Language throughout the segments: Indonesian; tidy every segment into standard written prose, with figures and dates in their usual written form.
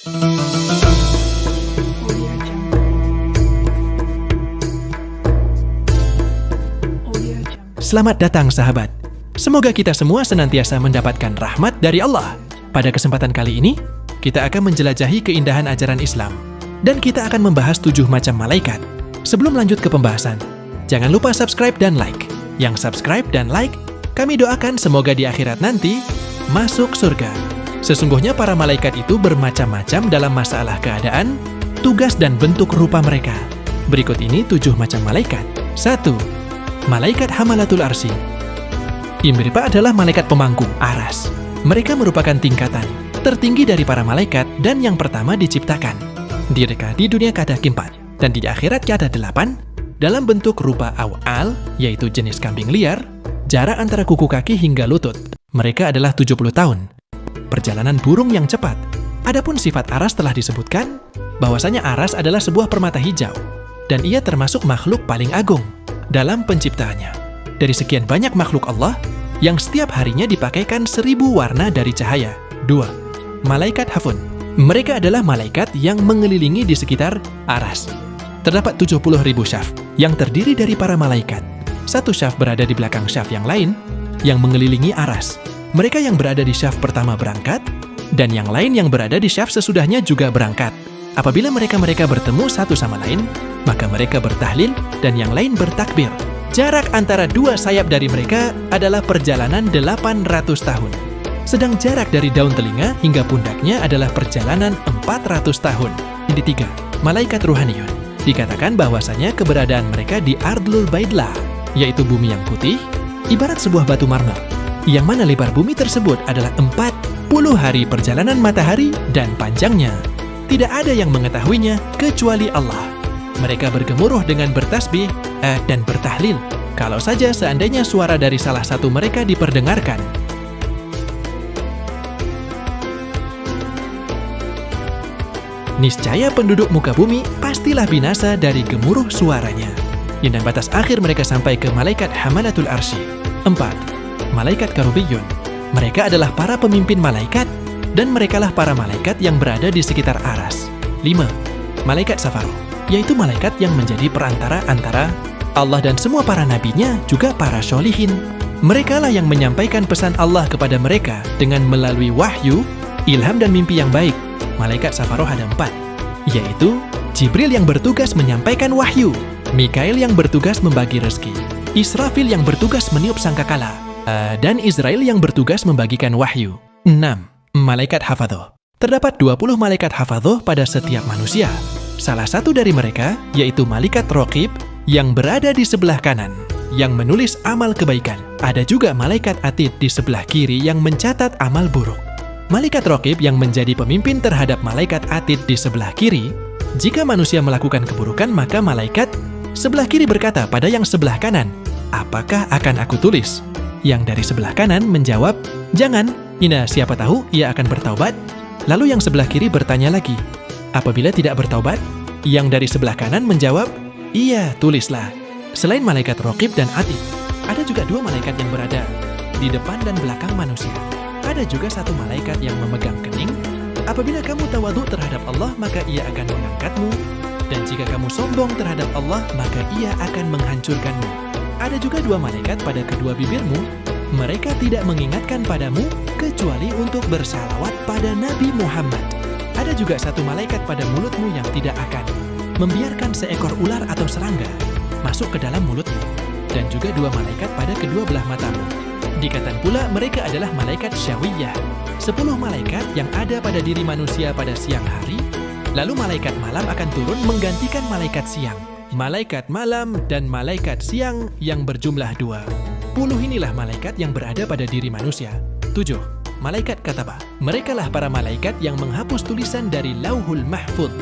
Selamat datang sahabat. Semoga kita semua senantiasa mendapatkan rahmat dari Allah. Pada kesempatan kali ini, kita akan menjelajahi keindahan ajaran Islam. Dan kita akan membahas 7 macam malaikat. Sebelum lanjut ke pembahasan, jangan lupa subscribe dan like. Yang subscribe dan like, kami doakan semoga di akhirat nanti masuk surga. Sesungguhnya para malaikat itu bermacam-macam dalam masalah keadaan, tugas dan bentuk rupa mereka. Berikut ini 7 macam malaikat. 1. Malaikat Hamalatul Arsy. Mereka adalah malaikat pemangku, aras. Mereka merupakan tingkatan tertinggi dari para malaikat dan yang pertama diciptakan. Mereka di dunia keada keempat dan di akhirat keada 8 dalam bentuk rupa awal, yaitu jenis kambing liar, jarak antara kuku kaki hingga lutut. Mereka adalah 70 tahun. Perjalanan burung yang cepat. Adapun sifat aras telah disebutkan bahwasanya aras adalah sebuah permata hijau dan ia termasuk makhluk paling agung dalam penciptaannya. Dari sekian banyak makhluk Allah yang setiap harinya dipakaikan 1000 warna dari cahaya. 2. Malaikat Hafun. Mereka adalah malaikat yang mengelilingi di sekitar aras. Terdapat 70.000 syaf yang terdiri dari para malaikat. Satu syaf berada di belakang syaf yang lain yang mengelilingi aras. Mereka yang berada di syaf pertama berangkat dan yang lain yang berada di syaf sesudahnya juga berangkat. Apabila mereka bertemu satu sama lain, maka mereka bertahlil dan yang lain bertakbir. Jarak antara 2 sayap dari mereka adalah perjalanan 800 tahun. Sedang jarak dari daun telinga hingga pundaknya adalah perjalanan 400 tahun. Ini 3. Malaikat Ruhaniyun. Dikatakan bahwasanya keberadaan mereka di Ardlul Baidlah, yaitu bumi yang putih, ibarat sebuah batu marmer, yang mana lebar bumi tersebut adalah 40 hari perjalanan matahari dan panjangnya tidak ada yang mengetahuinya kecuali Allah. Mereka bergemuruh dengan bertasbih dan bertahlil. Kalau saja seandainya suara dari salah satu mereka diperdengarkan, niscaya penduduk muka bumi pastilah binasa dari gemuruh suaranya. Dan batas akhir mereka sampai ke malaikat Hamalatul Arsy. 4. Malaikat Karubiyun. Mereka adalah para pemimpin malaikat dan merekalah para malaikat yang berada di sekitar aras. 5. Malaikat Safaro, yaitu malaikat yang menjadi perantara antara Allah dan semua para nabinya, juga para syolihin. Merekalah yang menyampaikan pesan Allah kepada mereka dengan melalui wahyu, ilham dan mimpi yang baik. Malaikat Safaro ada 4, yaitu Jibril yang bertugas menyampaikan wahyu, Mikail yang bertugas membagi rezeki, Israfil yang bertugas meniup sangkakala, dan Israel yang bertugas membagikan wahyu. 6. Malaikat Hafadhoh. Terdapat 20 malaikat hafadhoh pada setiap manusia. Salah satu dari mereka yaitu malaikat Raqib yang berada di sebelah kanan, yang menulis amal kebaikan. Ada juga malaikat Atid di sebelah kiri yang mencatat amal buruk. Malaikat Raqib yang menjadi pemimpin terhadap malaikat Atid di sebelah kiri. Jika manusia melakukan keburukan, maka malaikat sebelah kiri berkata pada yang sebelah kanan, "Apakah akan aku tulis?" Yang dari sebelah kanan menjawab, "Jangan, siapa tahu ia akan bertaubat." Lalu yang sebelah kiri bertanya lagi, "Apabila tidak bertaubat?" Yang dari sebelah kanan menjawab, "Iya, tulislah." Selain malaikat Raqib dan Atid, ada juga 2 malaikat yang berada di depan dan belakang manusia. Ada juga 1 malaikat yang memegang kening. Apabila kamu tawadhu terhadap Allah, maka ia akan mengangkatmu. Dan jika kamu sombong terhadap Allah, maka ia akan menghancurkanmu. Ada juga 2 malaikat pada kedua bibirmu. Mereka tidak mengingatkan padamu kecuali untuk bersalawat pada Nabi Muhammad. Ada juga 1 malaikat pada mulutmu yang tidak akan membiarkan seekor ular atau serangga masuk ke dalam mulutmu. Dan juga 2 malaikat pada kedua belah matamu. Dikatakan pula mereka adalah malaikat Syawiyah. 10 malaikat yang ada pada diri manusia pada siang hari, lalu malaikat malam akan turun menggantikan malaikat siang. Malaikat malam dan malaikat siang yang berjumlah 20 inilah malaikat yang berada pada diri manusia. 7. Malaikat Katabah. Merekalah para malaikat yang menghapus tulisan dari Lauhul Mahfudz.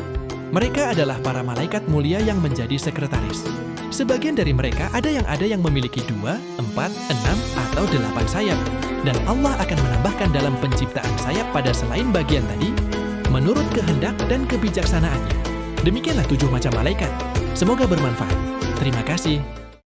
Mereka adalah para malaikat mulia yang menjadi sekretaris. Sebagian dari mereka ada yang memiliki 2, 4, 6, atau 8 sayap. Dan Allah akan menambahkan dalam penciptaan sayap pada selain bagian tadi, menurut kehendak dan kebijaksanaannya. Demikianlah 7 macam malaikat. Semoga bermanfaat. Terima kasih.